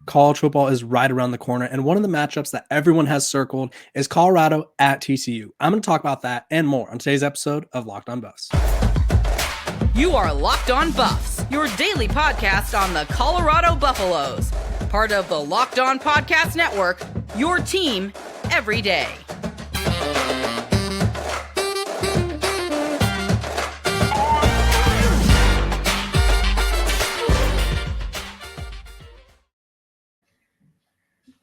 College football is right around the corner, and one of the matchups that everyone has circled is Colorado at TCU. I'm going to talk about that and more on today's episode of Locked On Buffs. You are Locked On Buffs, your daily podcast on the Colorado Buffaloes. Part of the Locked On Podcast Network, your team every day.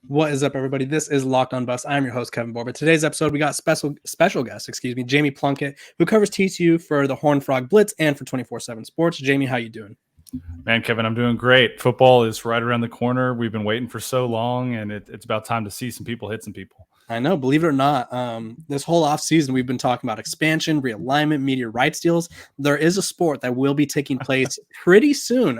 What is up, everybody? This is Locked On Buffs. I'm your host, Kevin Borba. Today's episode, we got special guest, Jamie Plunkett, who covers TCU for the Horned Frog Blitz and for 24/7 Sports. Jamie, how you doing? Man, Kevin, I'm doing great. Football is right around the corner. We've been waiting for so long, and it's about time to see some people hit some people. I know, believe it or not, this whole offseason, we've been talking about expansion, realignment, media rights deals. There is a sport that will be taking place pretty soon,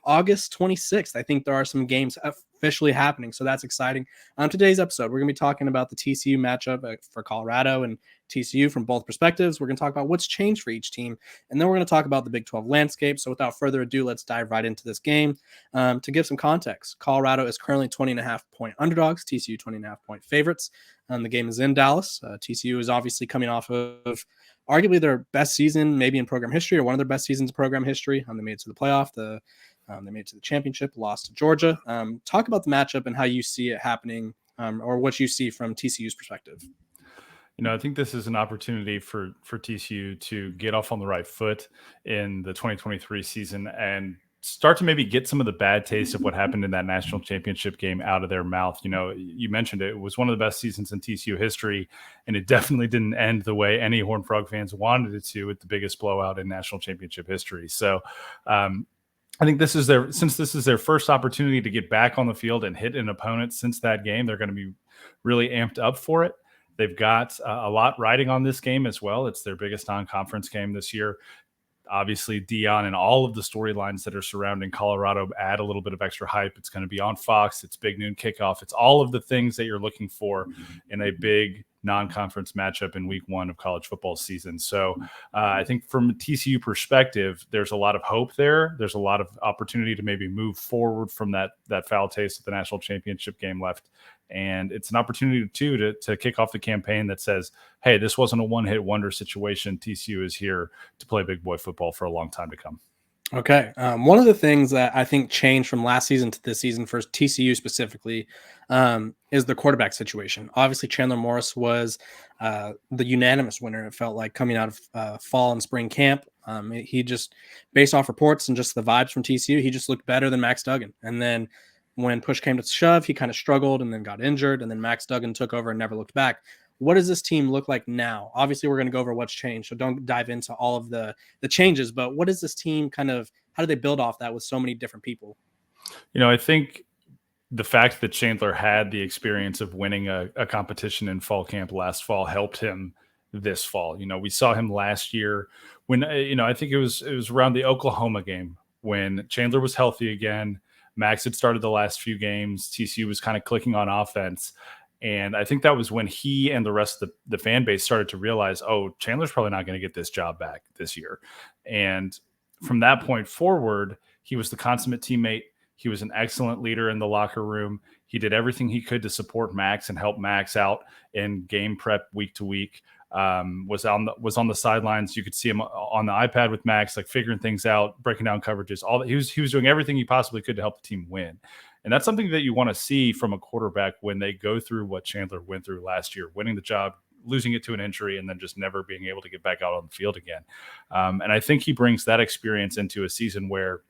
August 26th. I think there are some games officially happening, so that's exciting. Today's episode, we're going to be talking about the TCU matchup for Colorado and TCU from both perspectives. We're going to talk about what's changed for each team, and then we're going to talk about the Big 12 landscape. So without further ado, let's dive right into this game. To give some context, Colorado is currently 20.5-point underdogs, TCU 20.5-point favorites. The game is in Dallas. TCU is obviously coming off of arguably their best season, maybe in program history, or one of their best seasons in program history. They made it to the playoff. They made it to the championship, lost to Georgia. Talk about the matchup and how you see it happening, or what you see from TCU's perspective. I think this is an opportunity for TCU to get off on the right foot in the 2023 season and start to maybe get some of the bad taste of what happened in that national championship game out of their mouth. You mentioned it was one of the best seasons in TCU history, and it definitely didn't end the way any Horned Frog fans wanted it to, with the biggest blowout in national championship history. So I think this is their first opportunity to get back on the field and hit an opponent since that game. They're going to be really amped up for it. They've got a lot riding on this game as well. It's their biggest non-conference game this year. Obviously, Deion and all of the storylines that are surrounding Colorado add a little bit of extra hype. It's going to be on Fox. It's big noon kickoff. It's all of the things that you're looking for in a big non-conference matchup in week one of college football season. So I think from a TCU perspective, there's a lot of hope there. There's a lot of opportunity to maybe move forward from that foul taste of the national championship game left. And it's an opportunity, too, to kick off the campaign that says, hey, this wasn't a one-hit wonder situation. TCU is here to play big boy football for a long time to come. Okay. One of the things that I think changed from last season to this season for TCU specifically is the quarterback situation. Obviously, Chandler Morris was the unanimous winner, it felt like, coming out of fall and spring camp. He just, based off reports and just the vibes from TCU, he just looked better than Max Duggan. And then when push came to shove, he kind of struggled and then got injured, and then Max Duggan took over and never looked back. What does this team look like now? Obviously, we're going to go over what's changed, so don't dive into all of the changes, but what is this team how do they build off that with so many different people? I think the fact that Chandler had the experience of winning a competition in fall camp last fall helped him this fall. We saw him last year when, I think it was around the Oklahoma game when Chandler was healthy again. Max had started the last few games. TCU was kind of clicking on offense. And I think that was when he and the rest of the fan base started to realize, oh, Chandler's probably not going to get this job back this year. And from that point forward, he was the consummate teammate. He was an excellent leader in the locker room. He did everything he could to support Max and help Max out in game prep week to week. Was on the sidelines. You could see him on the iPad with Max, like figuring things out, breaking down coverages. All that he was doing everything he possibly could to help the team win. And that's something that you want to see from a quarterback when they go through what Chandler went through last year, winning the job, losing it to an injury, and then just never being able to get back out on the field again. And I think he brings that experience into a season where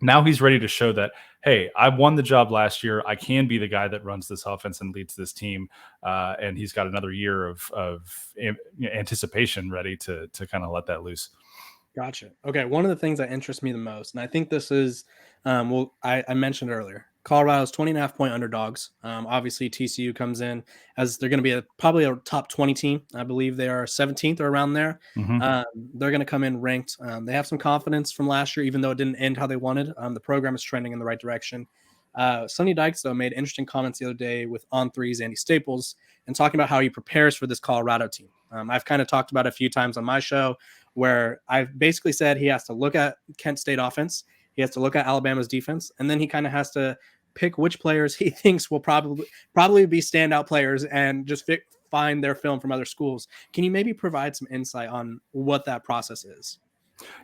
now he's ready to show that, hey, I won the job last year. I can be the guy that runs this offense and leads this team. And he's got another year of anticipation ready to kind of let that loose. Gotcha. Okay. One of the things that interests me the most, and I think this is, I mentioned earlier, Colorado's 20.5-point underdogs. Obviously, TCU comes in as they're going to be probably a top 20 team. I believe they are 17th or around there. Mm-hmm. They're going to come in ranked. They have some confidence from last year, even though it didn't end how they wanted. The program is trending in the right direction. Sonny Dykes, though, made interesting comments the other day with On3's Andy Staples and talking about how he prepares for this Colorado team. I've kind of talked about it a few times on my show where I've basically said he has to look at Kent State offense. He has to look at Alabama's defense, and then he kind of has to pick which players he thinks will probably be standout players and just find their film from other schools. Can you maybe provide some insight on what that process is?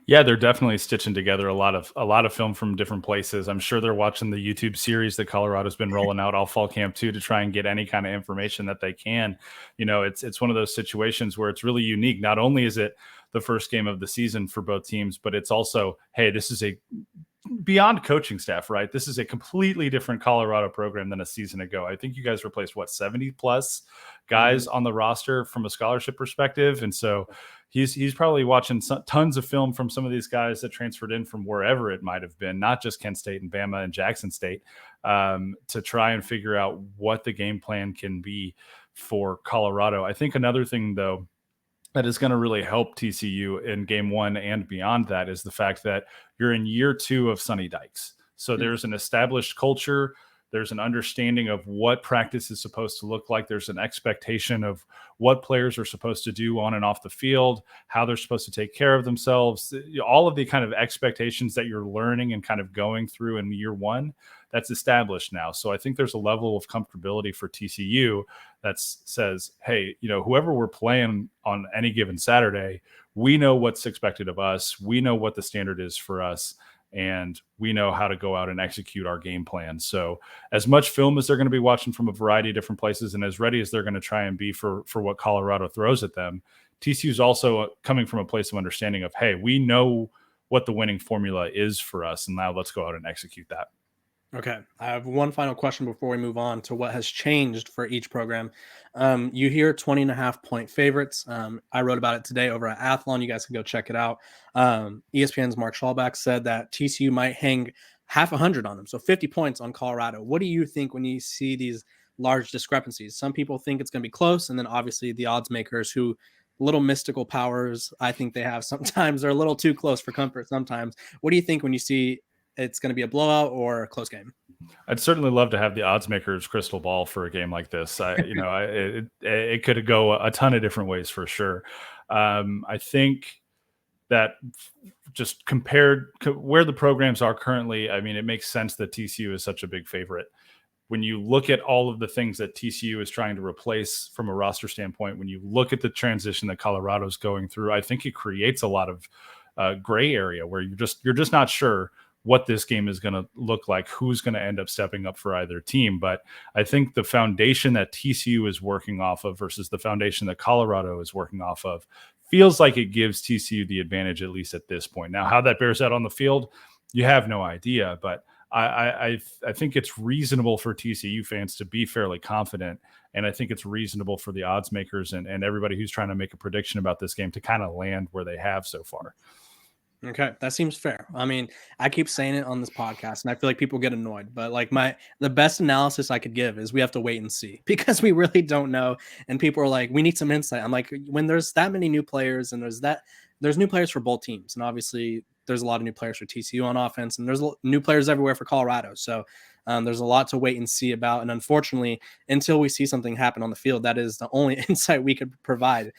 Yeah, they're definitely stitching together a lot of film from different places. I'm sure they're watching the YouTube series that Colorado's been rolling out all fall camp too, to try and get any kind of information that they can. It's one of those situations where it's really unique. Not only is it the first game of the season for both teams, but it's also, hey, this is a beyond coaching staff, right? This is a completely different Colorado program than a season ago. I think you guys replaced 70 plus guys on the roster from a scholarship perspective. And so he's probably watching tons of film from some of these guys that transferred in from wherever it might have been, not just Kent State and Bama and Jackson State, to try and figure out what the game plan can be for Colorado. I think another thing, though, that is going to really help TCU in game one and beyond that is the fact that you're in year 2 of Sonny Dykes. So there's an established culture. There's an understanding of what practice is supposed to look like. There's an expectation of what players are supposed to do on and off the field, how they're supposed to take care of themselves, all of the kind of expectations that you're learning and kind of going through in year 1, that's established now. So I think there's a level of comfortability for TCU that says, hey, whoever we're playing on any given Saturday, we know what's expected of us. We know what the standard is for us, and we know how to go out and execute our game plan. So as much film as they're going to be watching from a variety of different places, and as ready as they're going to try and be for what Colorado throws at them, TCU is also coming from a place of understanding of, hey, we know what the winning formula is for us, and now let's go out and execute that. Okay. I have one final question before we move on to what has changed for each program. You hear 20.5-point favorites. I wrote about it today over at Athlon. You guys can go check it out. ESPN's Mark Schallback said that TCU might hang half 100 on them, so 50 points on Colorado. What do you think when you see these large discrepancies? Some people think it's going to be close, and then obviously the odds makers who little mystical powers I think they have sometimes are a little too close for comfort sometimes. What do you think when you see it's going to be a blowout or a close game? I'd certainly love to have the odds makers crystal ball for a game like this. It could go a ton of different ways for sure. I think that just compared where the programs are currently, it makes sense that TCU is such a big favorite. When you look at all of the things that TCU is trying to replace from a roster standpoint, when you look at the transition that Colorado's going through, I think it creates a lot of gray area where you're just not sure what this game is going to look like, who's going to end up stepping up for either team. But I think the foundation that TCU is working off of versus the foundation that Colorado is working off of feels like it gives TCU the advantage, at least at this point. Now, how that bears out on the field, you have no idea, but I think it's reasonable for TCU fans to be fairly confident. And I think it's reasonable for the odds makers and everybody who's trying to make a prediction about this game to kind of land where they have so far. Okay, that seems fair. I keep saying it on this podcast, and I feel like people get annoyed. But the best analysis I could give is we have to wait and see because we really don't know. And people are like, we need some insight. I'm like, when there's that many new players, and there's new players for both teams, and obviously there's a lot of new players for TCU on offense, and there's new players everywhere for Colorado. So there's a lot to wait and see about. And unfortunately, until we see something happen on the field, that is the only insight we could provide.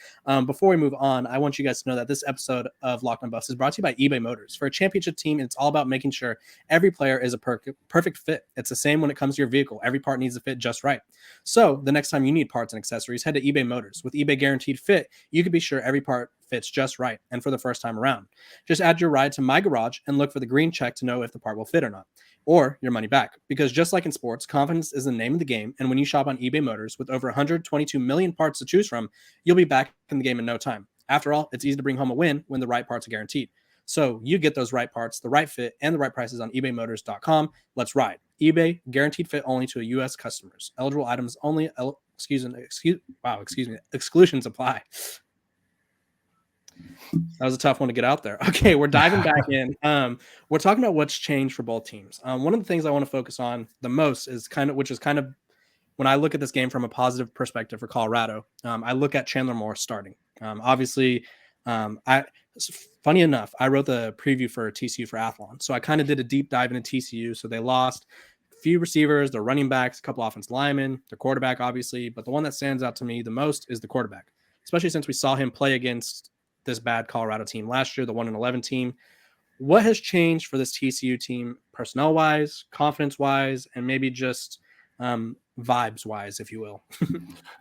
Before we move on, I want you guys to know that this episode of Locked on Buffs is brought to you by eBay Motors. For a championship team, it's all about making sure every player is a perfect fit. It's the same when it comes to your vehicle. Every part needs to fit just right. So the next time you need parts and accessories, head to eBay Motors. With eBay Guaranteed Fit, you can be sure every part fits just right and for the first time around. Just add your ride to My Garage and look for the green check to know if the part will fit or not, or your money back. Because just like in sports, confidence is the name of the game, and when you shop on eBay Motors with over 122 million parts to choose from, you'll be back in the game in no time. After all, it's easy to bring home a win when the right parts are guaranteed. So you get those right parts, the right fit, and the right prices on ebaymotors.com. Let's ride. eBay, guaranteed fit only to U.S. customers. Eligible items only. Exclusions apply. That was a tough one to get out there. Okay, we're diving back in. We're talking about what's changed for both teams. One of the things I want to focus on the most is which is when I look at this game from a positive perspective for Colorado, I look at Chandler Morris starting. Obviously, funny enough, I wrote the preview for TCU for Athlon, so I kind of did a deep dive into TCU. So they lost a few receivers, their running backs, a couple offensive linemen, their quarterback, obviously, but the one that stands out to me the most is the quarterback, especially since we saw him play against this bad Colorado team last year, the 1-11 team. What has changed for this TCU team personnel wise, confidence wise, and maybe just vibes wise, if you will?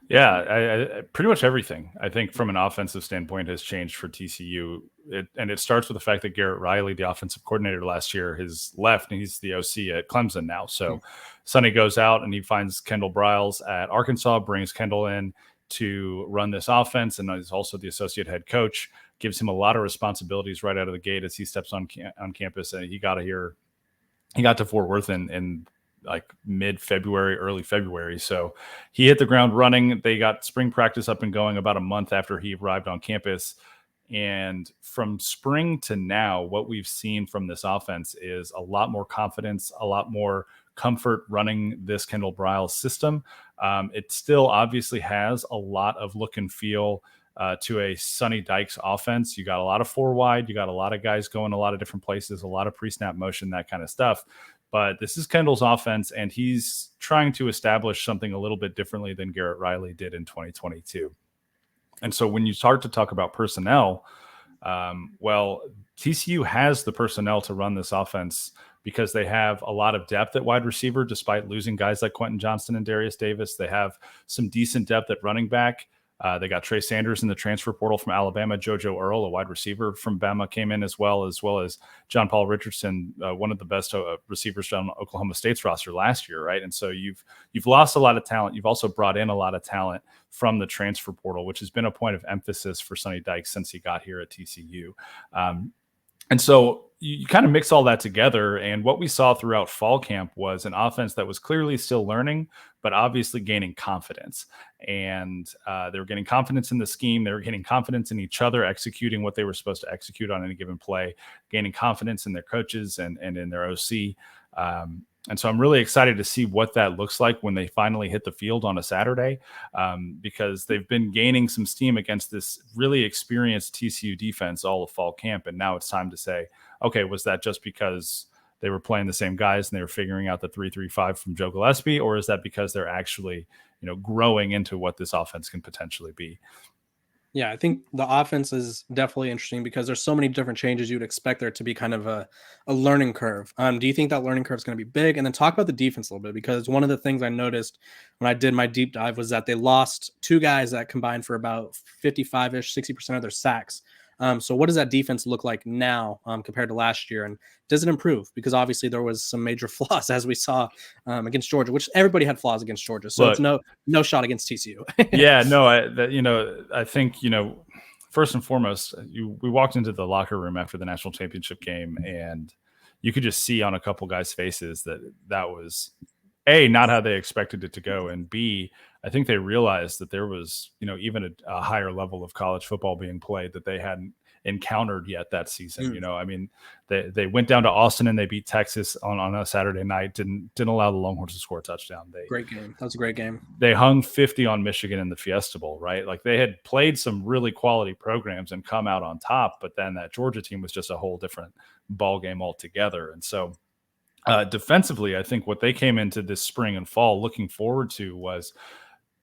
Yeah, I pretty much everything, I think, from an offensive standpoint has changed for TCU. It starts with the fact that Garrett Riley, the offensive coordinator last year, has left, and he's the OC at Clemson now. So Sonny goes out and he finds Kendall Briles at Arkansas, brings Kendall in to run this offense, and is also the associate head coach. Gives him a lot of responsibilities right out of the gate as he steps on campus. And he got to Fort Worth in like mid-February, early February. So he hit the ground running. They got spring practice up and going about a month after he arrived on campus. And from spring to now, what we've seen from this offense is a lot more confidence, a lot more comfort running this Kendall Briles system. It still obviously has a lot of look and feel to a Sonny Dykes offense. You got a lot of four wide, you got a lot of guys going a lot of different places, a lot of pre-snap motion, that kind of stuff. But this is Kendall's offense, and he's trying to establish something a little bit differently than Garrett Riley did in 2022. And so when you start to talk about personnel, well, TCU has the personnel to run this offense because they have a lot of depth at wide receiver, despite losing guys like Quentin Johnston and Darius Davis. They have some decent depth at running back. They got Trey Sanders in the transfer portal from Alabama. JoJo Earl, a wide receiver from Bama, came in as well as John Paul Richardson, one of the best receivers on Oklahoma State's roster last year, right? And so you've lost a lot of talent. You've also brought in a lot of talent from the transfer portal, which has been a point of emphasis for Sonny Dykes since he got here at TCU. And so you kind of mix all that together, and what we saw throughout fall camp was an offense that was clearly still learning, but obviously gaining confidence. And they were getting confidence in the scheme. They were getting confidence in each other, executing what they were supposed to execute on any given play, gaining confidence in their coaches and in their OC. And so I'm really excited to see what that looks like when they finally hit the field on a Saturday, because they've been gaining some steam against this really experienced TCU defense all of fall camp. And now it's time to say, okay, was that just because they were playing the same guys and they were figuring out the 3-3-5 from Joe Gillespie, or is that because they're actually, growing into what this offense can potentially be? Yeah, I think the offense is definitely interesting because there's so many different changes you'd expect there to be kind of a learning curve. Do you think that learning curve is going to be big? And then talk about the defense a little bit, because one of the things I noticed when I did my deep dive was that they lost two guys that combined for about 55-ish, 60% of their sacks. So what does that defense look like now compared to last year? And does it improve? Because obviously there was some major flaws, as we saw against Georgia, which everybody had flaws against Georgia. So it's no shot against TCU. Yeah, no, I think, first and foremost, we walked into the locker room after the national championship game, and you could just see on a couple guys' faces that was A, not how they expected it to go, and B, I think they realized that there was, even a higher level of college football being played that they hadn't encountered yet that season. They went down to Austin and they beat Texas on a Saturday night. Didn't allow the Longhorns to score a touchdown. Great game. That was a great game. They hung 50 on Michigan in the Fiesta Bowl, right? Like, they had played some really quality programs and come out on top, but then that Georgia team was just a whole different ball game altogether. And so defensively, I think what they came into this spring and fall looking forward to was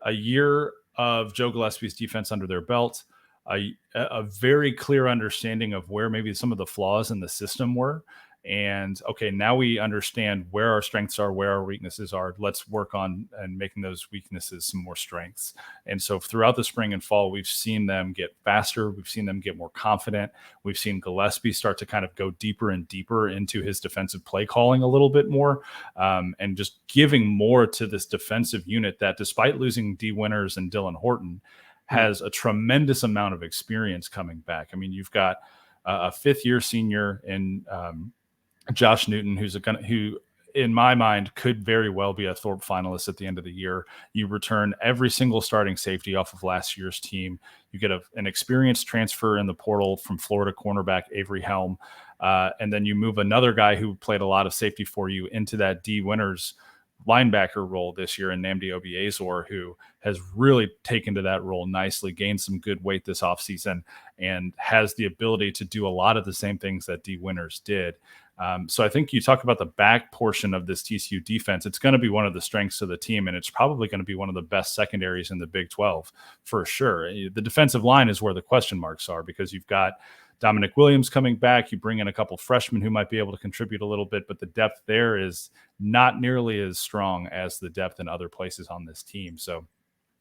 a year of Joe Gillespie's defense under their belt, a very clear understanding of where maybe some of the flaws in the system were. And okay, now we understand where our strengths are, where our weaknesses are. Let's work on and making those weaknesses some more strengths. And so throughout the spring and fall, we've seen them get faster. We've seen them get more confident. We've seen Gillespie start to kind of go deeper and deeper into his defensive play calling a little bit more, and just giving more to this defensive unit that, despite losing D. Winters and Dylan Horton, has a tremendous amount of experience coming back. I mean, you've got a fifth-year senior in Josh Newton, who in my mind could very well be a Thorpe finalist at the end of the year. You return every single starting safety off of last year's team. You get an experienced transfer in the portal from Florida cornerback Avery Helm, and then you move another guy who played a lot of safety for you into that D. Winters linebacker role this year in Nnamdi Obiazor, who has really taken to that role nicely, gained some good weight this offseason, and has the ability to do a lot of the same things that D. Winters did. So I think you talk about the back portion of this TCU defense, it's going to be one of the strengths of the team, and it's probably going to be one of the best secondaries in the Big 12 for sure. The defensive line is where the question marks are, because you've got Dominic Williams coming back. You bring in a couple freshmen who might be able to contribute a little bit, but the depth there is not nearly as strong as the depth in other places on this team. So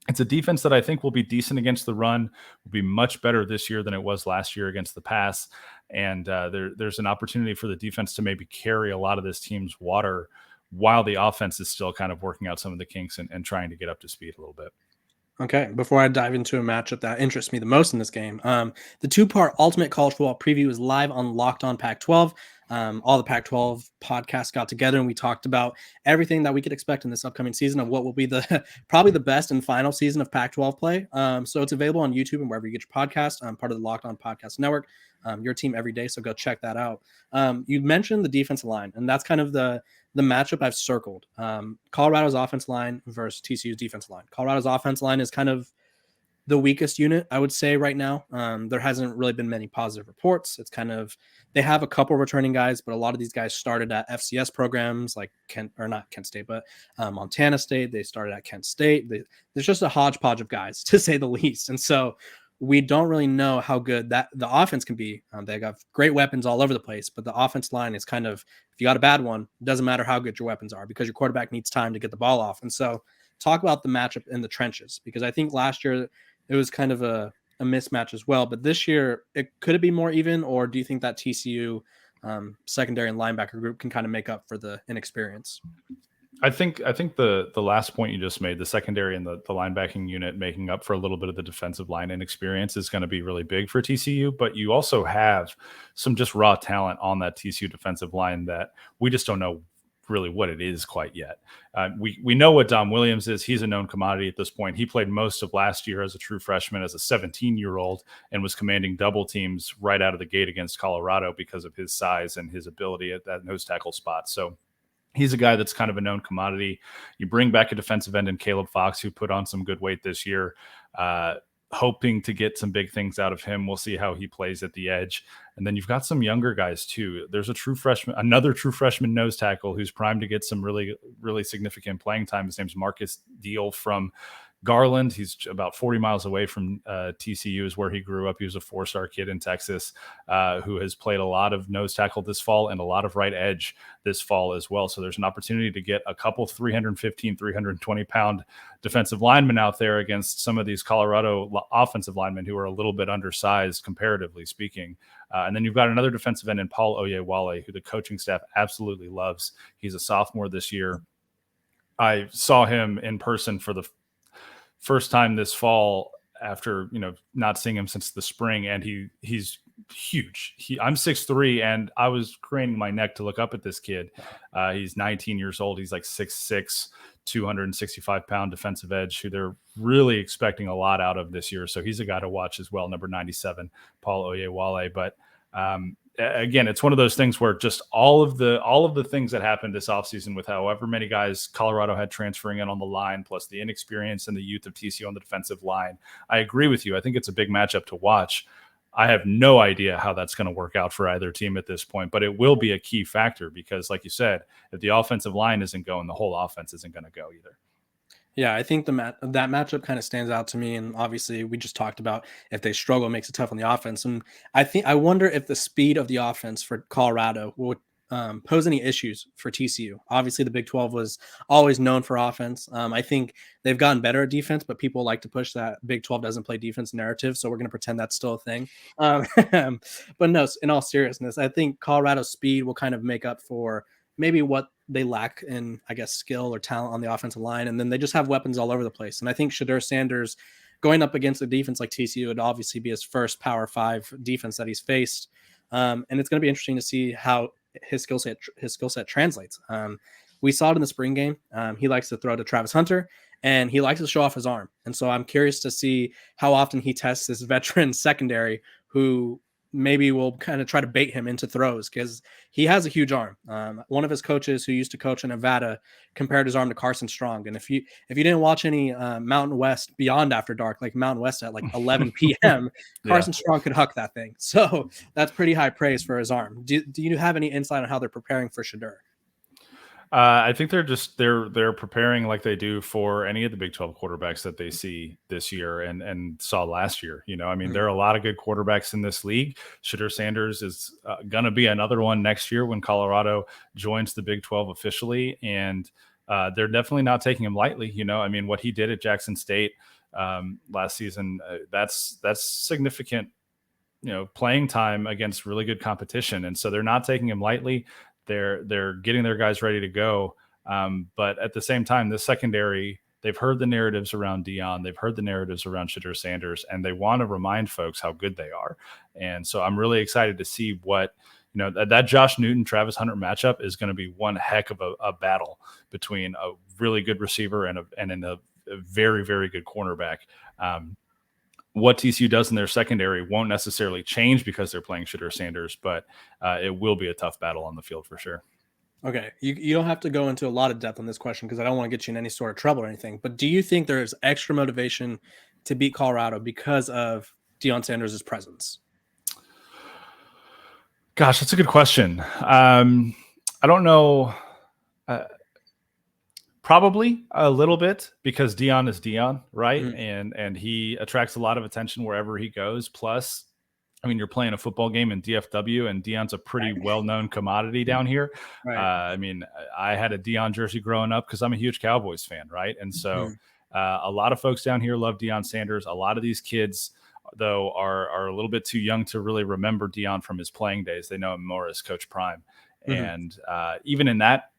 it's a defense that I think will be decent against the run, will be much better this year than it was last year against the pass. And there's an opportunity for the defense to maybe carry a lot of this team's water while the offense is still kind of working out some of the kinks and trying to get up to speed a little bit. Okay, before I dive into a matchup that interests me the most in this game, the two-part Ultimate College Football Preview is live on Locked On Pac-12. All the Pac-12 podcasts got together and we talked about everything that we could expect in this upcoming season of what will be the probably the best and final season of Pac-12 play. So it's available on YouTube and wherever you get your podcast. Part of the Locked On Podcast Network. Your team every day, so go check that out. You mentioned the defensive line, and that's kind of the matchup I've circled. Colorado's offensive line versus TCU's defensive line. Colorado's offensive line is kind of the weakest unit, I would say, right now. There hasn't really been many positive reports. It's kind of, they have a couple returning guys, but a lot of these guys started at FCS programs like not Kent State, but Montana State. They started at Kent State. There's just a hodgepodge of guys, to say the least. And so we don't really know how good that the offense can be. They got great weapons all over the place, but the offense line is kind of, if you got a bad one, it doesn't matter how good your weapons are because your quarterback needs time to get the ball off. And so talk about the matchup in the trenches, because I think last year it was kind of a mismatch as well. But this year, could it be more even, or do you think that TCU secondary and linebacker group can kind of make up for the inexperience? I think the last point you just made, the secondary and the linebacking unit making up for a little bit of the defensive line inexperience, is going to be really big for TCU. But you also have some just raw talent on that TCU defensive line that we just don't know really what it is quite yet. We know what Dom Williams is. He's a known commodity at this point. He played most of last year as a true freshman, as a 17-year-old, and was commanding double teams right out of the gate against Colorado because of his size and his ability at that nose tackle spot. So he's a guy that's kind of a known commodity. You bring back a defensive end in Caleb Fox, who put on some good weight this year, hoping to get some big things out of him. We'll see how he plays at the edge. And then you've got some younger guys too. There's another true freshman nose tackle who's primed to get some really, really significant playing time. His name's Marcus Deal from Garland. He's about 40 miles away from TCU, is where he grew up. He was a 4-star kid in Texas who has played a lot of nose tackle this fall and a lot of right edge this fall as well. So there's an opportunity to get a couple 315, 320-pound defensive linemen out there against some of these Colorado offensive linemen who are a little bit undersized, comparatively speaking. And then you've got another defensive end in Paul Oyewale, who the coaching staff absolutely loves. He's a sophomore this year. I saw him in person for the first time this fall after, not seeing him since the spring. And he's huge. I'm 6'3", and I was craning my neck to look up at this kid. He's 19 years old. He's like 6'6", 265-pound defensive edge who they're really expecting a lot out of this year. So he's a guy to watch as well. Number 97, Paul Oyewale. But again, it's one of those things where just all of the things that happened this offseason with however many guys Colorado had transferring in on the line, plus the inexperience and the youth of TCU on the defensive line. I agree with you. I think it's a big matchup to watch. I have no idea how that's going to work out for either team at this point, but it will be a key factor because, like you said, if the offensive line isn't going, the whole offense isn't going to go either. Yeah, I think that matchup kind of stands out to me, and obviously we just talked about if they struggle, it makes it tough on the offense. And I wonder if the speed of the offense for Colorado would pose any issues for TCU. Obviously, the Big 12 was always known for offense. I think they've gotten better at defense, but people like to push that Big 12 doesn't play defense narrative, so we're going to pretend that's still a thing. But no, in all seriousness, I think Colorado's speed will kind of make up for maybe what they lack in, I guess, skill or talent on the offensive line. And then they just have weapons all over the place. And I think Deion Sanders going up against a defense like TCU would obviously be his first Power 5 defense that he's faced. And it's going to be interesting to see how his skill set translates. We saw it in the spring game. He likes to throw to Travis Hunter, and he likes to show off his arm. And so I'm curious to see how often he tests this veteran secondary who maybe will kind of try to bait him into throws because he has a huge arm. One of his coaches who used to coach in Nevada compared his arm to Carson Strong. And if you didn't watch any Mountain West Beyond After Dark, like Mountain West at like 11 p.m., Carson Strong could huck that thing. So that's pretty high praise for his arm. Do you have any insight on how they're preparing for Shedeur? I think they're preparing like they do for any of the Big 12 quarterbacks that they see this year and saw last year. I mean, there are a lot of good quarterbacks in this league. Shedeur Sanders is going to be another one next year when Colorado joins the Big 12 officially, and they're definitely not taking him lightly. I mean, what he did at Jackson State last season, that's significant. Playing time against really good competition, and so they're not taking him lightly. They're getting their guys ready to go. But at the same time, the secondary, they've heard the narratives around Deion, they've heard the narratives around Shedeur Sanders, and they want to remind folks how good they are. And so I'm really excited to see what, that Josh Newton, Travis Hunter matchup is going to be one heck of a battle between a really good receiver and a very, very good cornerback. What TCU does in their secondary won't necessarily change because they're playing Shedeur Sanders, but it will be a tough battle on the field for sure. Okay, you don't have to go into a lot of depth on this question because I don't want to get you in any sort of trouble or anything, but do you think there's extra motivation to beat Colorado because of Deion Sanders' presence? Gosh, that's a good question. I don't know. Probably a little bit because Deion is Deion, right? Mm-hmm. And he attracts a lot of attention wherever he goes. Plus, I mean, you're playing a football game in DFW, and Deion's a pretty well-known commodity down here. Right. I mean, I had a Deion jersey growing up because I'm a huge Cowboys fan, right? And so a lot of folks down here love Deion Sanders. A lot of these kids, though, are a little bit too young to really remember Deion from his playing days. They know him more as Coach Prime. Mm-hmm. And even in that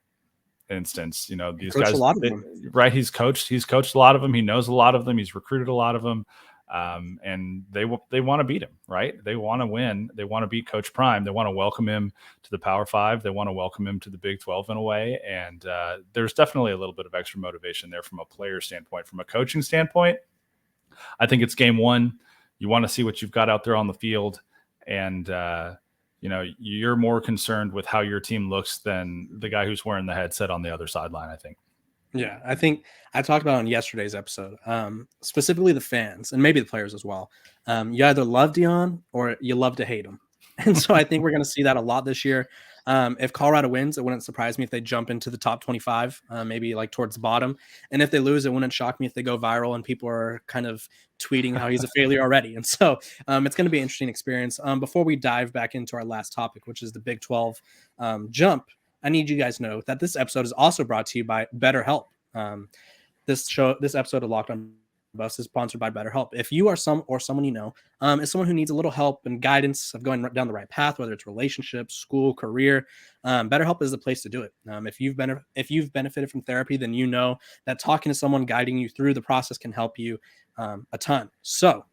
instance, these guys, right? He's coached a lot of them. He knows a lot of them. He's recruited a lot of them. And they want to beat him, right? They want to win. They want to beat Coach Prime. They want to welcome him to the Power Five. They want to welcome him to the Big 12 in a way. And there's definitely a little bit of extra motivation there from a player standpoint. From a coaching standpoint, I think it's game one. You want to see what you've got out there on the field. And, you're more concerned with how your team looks than the guy who's wearing the headset on the other sideline, I think. Yeah, I think I talked about on yesterday's episode, specifically the fans and maybe the players as well. You either love Deion or you love to hate him. And so I think we're going to see that a lot this year. If Colorado wins, it wouldn't surprise me if they jump into the top 25, maybe like towards the bottom. And if they lose, it wouldn't shock me if they go viral and people are kind of tweeting how he's a failure already. And so it's going to be an interesting experience. Before we dive back into our last topic, which is the Big 12 jump, I need you guys to know that this episode is also brought to you by BetterHelp. This episode of Locked On Buffs is sponsored by BetterHelp. If you are someone is someone who needs a little help and guidance of going down the right path, whether it's relationships, school, career, BetterHelp is the place to do it. If you've benefited from therapy, then you know that talking to someone guiding you through the process can help you a ton. So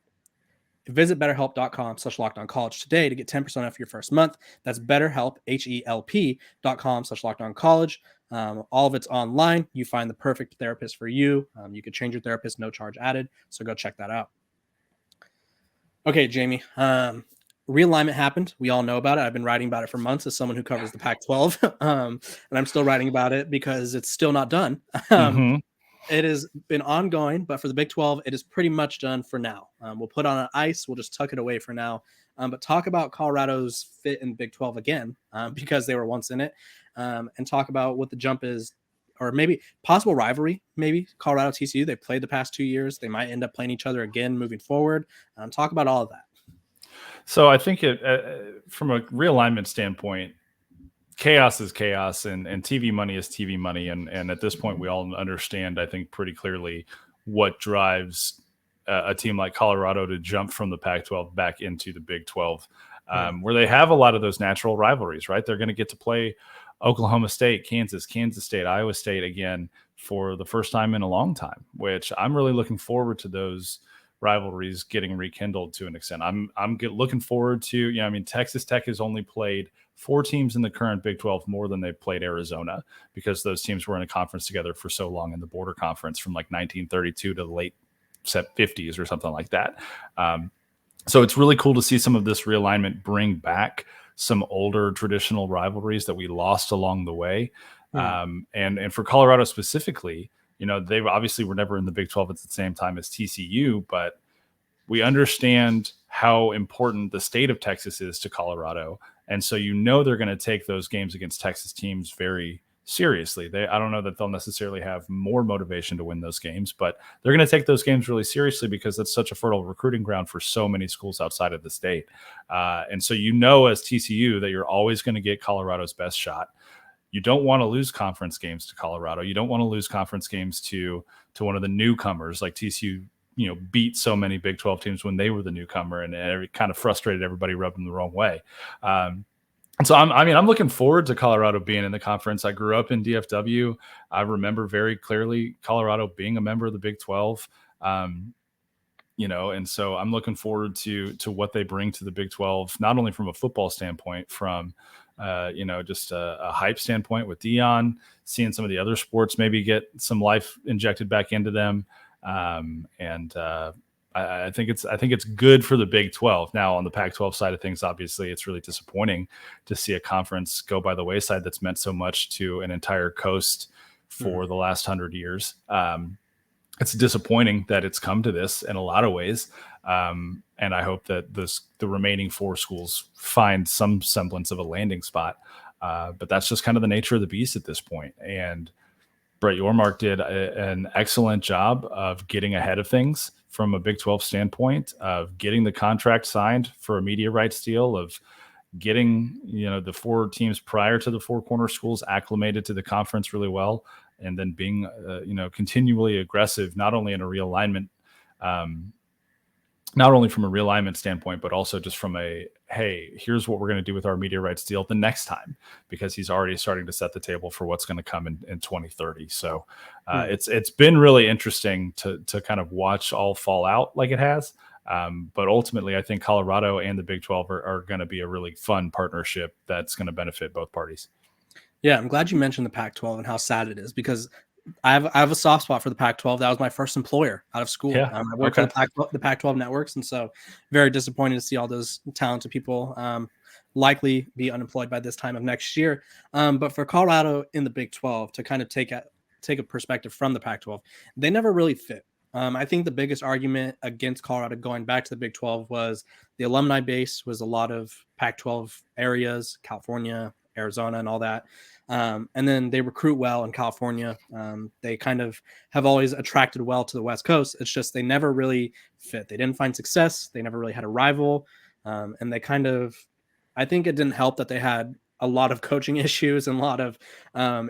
visit betterhelp.com/lockedoncollege today to get 10% off your first month. That's BetterHelp, HELP.com/lockedoncollege. All of it's online. You find the perfect therapist for you. You could change your therapist, no charge added. So go check that out. Okay, Jamie. Realignment happened. We all know about it. I've been writing about it for months as someone who covers the Pac-12. And I'm still writing about it because it's still not done. It has been ongoing, but for the Big 12, it is pretty much done for now. We'll put on an ice. We'll just tuck it away for now. But talk about Colorado's fit in the Big 12 again, because they were once in it, and talk about what the jump is, or maybe possible rivalry, maybe Colorado TCU. They played the past 2 years. They might end up playing each other again moving forward. Talk about all of that. So I think from a realignment standpoint, chaos is chaos, and TV money is TV money. And at this point, we all understand, I think, pretty clearly what drives a team like Colorado to jump from the Pac-12 back into the Big 12, where they have a lot of those natural rivalries, right? They're going to get to play Oklahoma State, Kansas State, Iowa State again for the first time in a long time, which I'm really looking forward to those rivalries getting rekindled to an extent. I'm looking forward to, Texas Tech has only played 4 teams in the current Big 12 more than they've played Arizona, because those teams were in a conference together for so long in the border conference from like 1932 to the late 50s or something like that. So it's really cool to see some of this realignment bring back some older traditional rivalries that we lost along the way. And for Colorado specifically, they obviously were never in the Big 12 at the same time as TCU, but we understand how important the state of Texas is to Colorado. And so they're going to take those games against Texas teams very seriously. I don't know that they'll necessarily have more motivation to win those games, but they're going to take those games really seriously because that's such a fertile recruiting ground for so many schools outside of the state. And so, as TCU, that you're always going to get Colorado's best shot. You don't want to lose conference games to Colorado. You don't want to lose conference games to one of the newcomers like TCU. Beat so many Big 12 teams when they were the newcomer, and it kind of frustrated everybody, rubbed them the wrong way. And so I'm looking forward to Colorado being in the conference. I grew up in DFW. I remember very clearly Colorado being a member of the Big 12. And so I'm looking forward to what they bring to the Big 12, not only from a football standpoint, from just a hype standpoint with Deion, seeing some of the other sports maybe get some life injected back into them. I think it's good for the Big 12. Now, on the Pac-12 side of things, obviously, it's really disappointing to see a conference go by the wayside that's meant so much to an entire coast for the last 100 years. It's disappointing that it's come to this in a lot of ways. And I hope that the remaining 4 schools find some semblance of a landing spot. But that's just kind of the nature of the beast at this point. And Brett Yormark did an excellent job of getting ahead of things from a Big 12 standpoint, of getting the contract signed for a media rights deal, of getting the 4 teams prior to the 4 corner schools acclimated to the conference really well, and then being continually aggressive, not only in a realignment, not only from a realignment standpoint, but also just from hey, here's what we're going to do with our media rights deal the next time, because he's already starting to set the table for what's going to come in 2030. So it's been really interesting to kind of watch all fall out like it has. But ultimately, I think Colorado and the Big 12 are going to be a really fun partnership that's going to benefit both parties. Yeah, I'm glad you mentioned the Pac-12 and how sad it is, because I have a soft spot for the Pac-12. That was my first employer out of school. Yeah. I worked for the Pac-12 networks, and so very disappointed to see all those talented people likely be unemployed by this time of next year. But for Colorado in the Big 12 to kind of take a perspective from the Pac-12, they never really fit. I think the biggest argument against Colorado going back to the Big 12 was the alumni base was a lot of Pac-12 areas, California, Arizona, and all that. And then they recruit well in California. They kind of have always attracted well to the West Coast. It's just they never really fit. They didn't find success. They never really had a rival. And they kind of, I think it didn't help that they had a lot of coaching issues and a lot of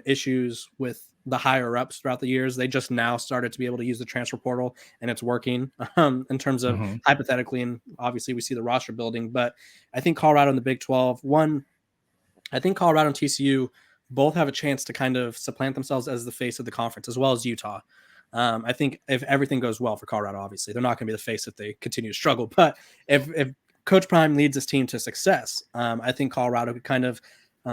issues with the higher ups throughout the years. They just now started to be able to use the transfer portal, and it's working in terms of hypothetically. And obviously we see the roster building, but I think Colorado and the Big 12, I think Colorado and TCU both have a chance to kind of supplant themselves as the face of the conference, as well as Utah. I think if everything goes well for Colorado, obviously they're not going to be the face if they continue to struggle. But if Coach Prime leads his team to success, I think Colorado could kind of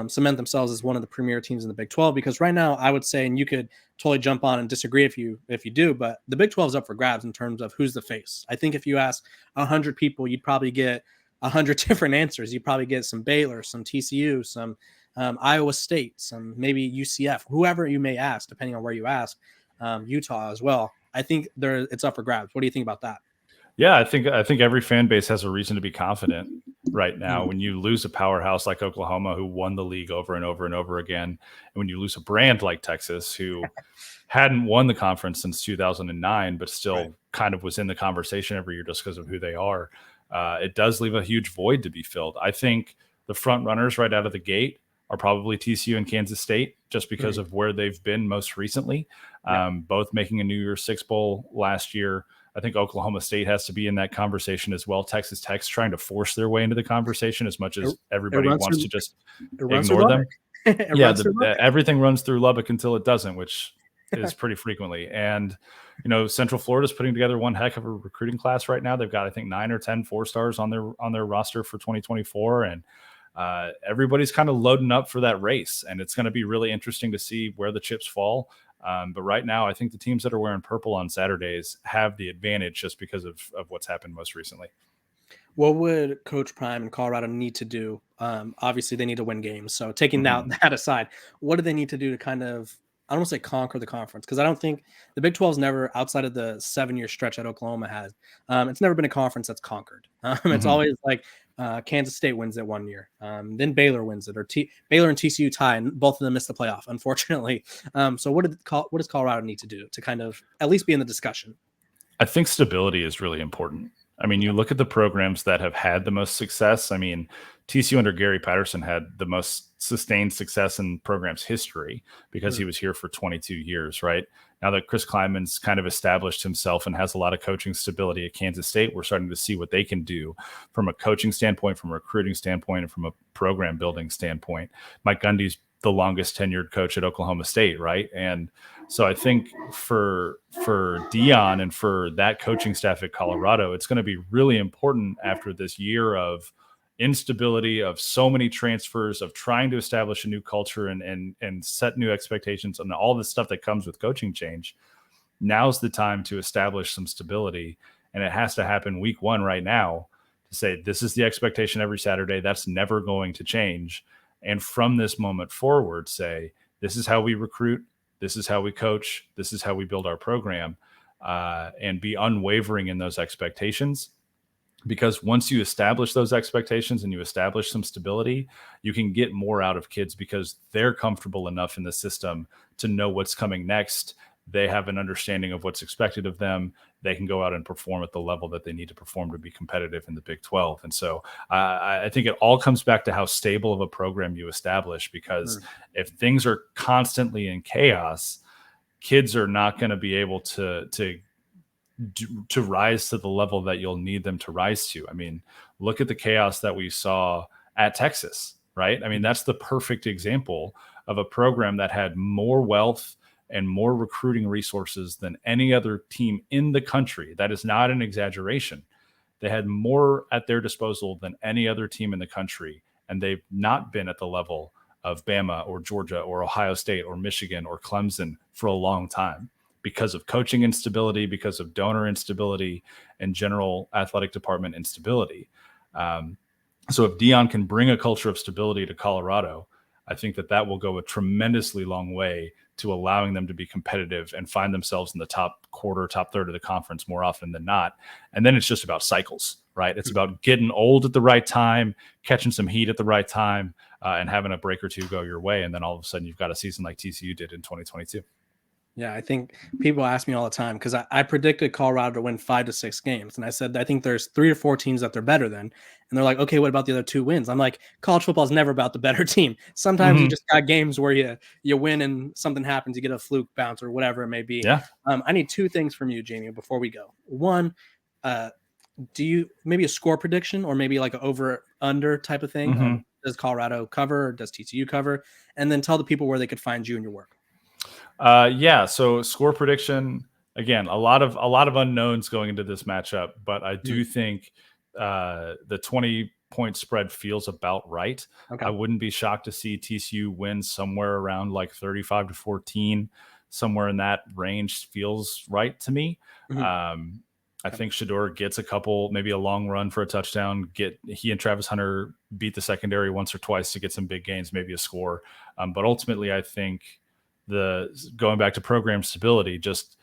cement themselves as one of the premier teams in the Big 12. Because right now, I would say, and you could totally jump on and disagree if you do, but the Big 12 is up for grabs in terms of who's the face. I think if you ask 100 people, you'd probably get 100 different answers. You'd probably get some Baylor, some TCU, some Iowa State, some maybe UCF, whoever you may ask, depending on where you ask, Utah as well. I think it's up for grabs. What do you think about that? Yeah, I think every fan base has a reason to be confident right now. When you lose a powerhouse like Oklahoma, who won the league over and over and over again, and when you lose a brand like Texas, who hadn't won the conference since 2009, but still kind of was in the conversation every year just because of who they are, it does leave a huge void to be filled. I think the front runners right out of the gate are probably TCU and Kansas State, just because of where they've been most recently, both making a New Year's Six Bowl last year. I think Oklahoma State has to be in that conversation as well. Texas Tech's trying to force their way into the conversation as much as everybody wants to just ignore them. Everything runs through Lubbock until it doesn't, which is pretty frequently. And, Central Florida's putting together one heck of a recruiting class right now. They've got, I think, 9 or 10 4-stars on their roster for 2024. And everybody's kind of loading up for that race, and it's going to be really interesting to see where the chips fall. But right now, I think the teams that are wearing purple on Saturdays have the advantage just because of what's happened most recently. What would Coach Prime and Colorado need to do? Obviously, they need to win games. So taking that aside, what do they need to do to kind of I don't want to say conquer the conference, because I don't think the Big 12's never, outside of the 7-year stretch that Oklahoma has, it's never been a conference that's conquered. It's always like Kansas State wins it one year, then Baylor wins it, or Baylor and TCU tie, and both of them miss the playoff, unfortunately. So what does Colorado need to do to kind of at least be in the discussion? I think stability is really important. I mean, you look at the programs that have had the most success. I mean, TCU under Gary Patterson had the most sustained success in program's history because he was here for 22 years, right? Now that Chris Klieman's kind of established himself and has a lot of coaching stability at Kansas State, we're starting to see what they can do from a coaching standpoint, from a recruiting standpoint, and from a program building standpoint. Mike Gundy's the longest tenured coach at Oklahoma State, right? And so I think for Deion and for that coaching staff at Colorado, it's going to be really important after this year of instability, of so many transfers, of trying to establish a new culture and set new expectations and all the stuff that comes with coaching change. Now's the time to establish some stability, and it has to happen week 1 right now to say this is the expectation every Saturday. That's never going to change. And from this moment forward, say this is how we recruit, this is how we coach, this is how we build our program, and be unwavering in those expectations. Because once you establish those expectations and you establish some stability, you can get more out of kids because they're comfortable enough in the system to know what's coming next. They have an understanding of what's expected of them. They can go out and perform at the level that they need to perform to be competitive in the Big 12. And so I think it all comes back to how stable of a program you establish, because if things are constantly in chaos, kids are not going to be able to rise to the level that you'll need them to rise to. I mean, look at the chaos that we saw at Texas, right? I mean, that's the perfect example of a program that had more wealth and more recruiting resources than any other team in the country. That is not an exaggeration. They had more at their disposal than any other team in the country, and they've not been at the level of Bama or Georgia or Ohio State or Michigan or Clemson for a long time, because of coaching instability, because of donor instability, and general athletic department instability. So if Deion can bring a culture of stability to Colorado, I think that will go a tremendously long way to allowing them to be competitive and find themselves in the top quarter, top third of the conference more often than not. And then it's just about cycles, right? It's about getting old at the right time, catching some heat at the right time, and having a break or two go your way. And then all of a sudden you've got a season like TCU did in 2022. Yeah, I think people ask me all the time, because I predicted Colorado to win 5 to 6 games. And I said, I think there's 3 or 4 teams that they're better than. And they're like, okay, what about the other 2 wins? I'm like, college football is never about the better team. Sometimes you just got games where you win and something happens, you get a fluke bounce or whatever it may be. Yeah. I need 2 things from you, Jaimie, before we go. One, do you maybe a score prediction or maybe like an over under type of thing? Does Colorado cover or does TCU cover? And then tell the people where they could find you and your work. Yeah. So score prediction, again, a lot of unknowns going into this matchup, but I do think the 20-point spread feels about right. Okay. I wouldn't be shocked to see TCU win somewhere around like 35-14, somewhere in that range feels right to me. I think Shedeur gets a couple, maybe a long run for a touchdown. He and Travis Hunter beat the secondary once or twice to get some big gains, maybe a score. But ultimately, I think going back to program stability, just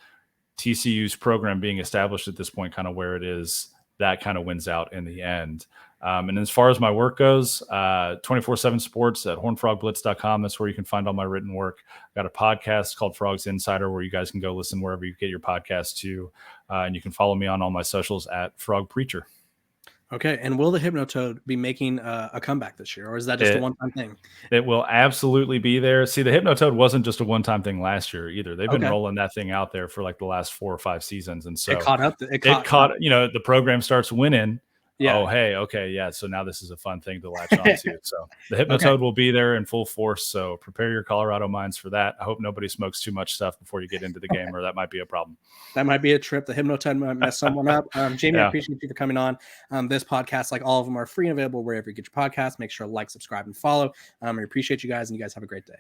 TCU's program being established at this point, kind of where it is, that kind of wins out in the end. And as far as my work goes, 24/7 sports at hornedfrogblitz.com. That's where you can find all my written work. I've got a podcast called Frogs Insider where you guys can go listen wherever you get your podcast to. And you can follow me on all my socials at Frog Preacher. Okay, and will the Hypnotoad be making a comeback this year, or is that just a one-time thing? It will absolutely be there. See, the Hypnotoad wasn't just a one-time thing last year either. They've been rolling that thing out there for like the last 4 or 5 seasons, and so it caught up. It caught. The program starts winning. Yeah. Oh, hey, okay, yeah. So now this is a fun thing to latch on to. So the Hypnotoad will be there in full force. So prepare your Colorado minds for that. I hope nobody smokes too much stuff before you get into the game, or that might be a problem. That might be a trip. The Hypnotoad might mess someone up. Jaimie, I appreciate you for coming on. This podcast, like all of them, are free and available wherever you get your podcasts. Make sure to like, subscribe, and follow. I appreciate you guys, and you guys have a great day.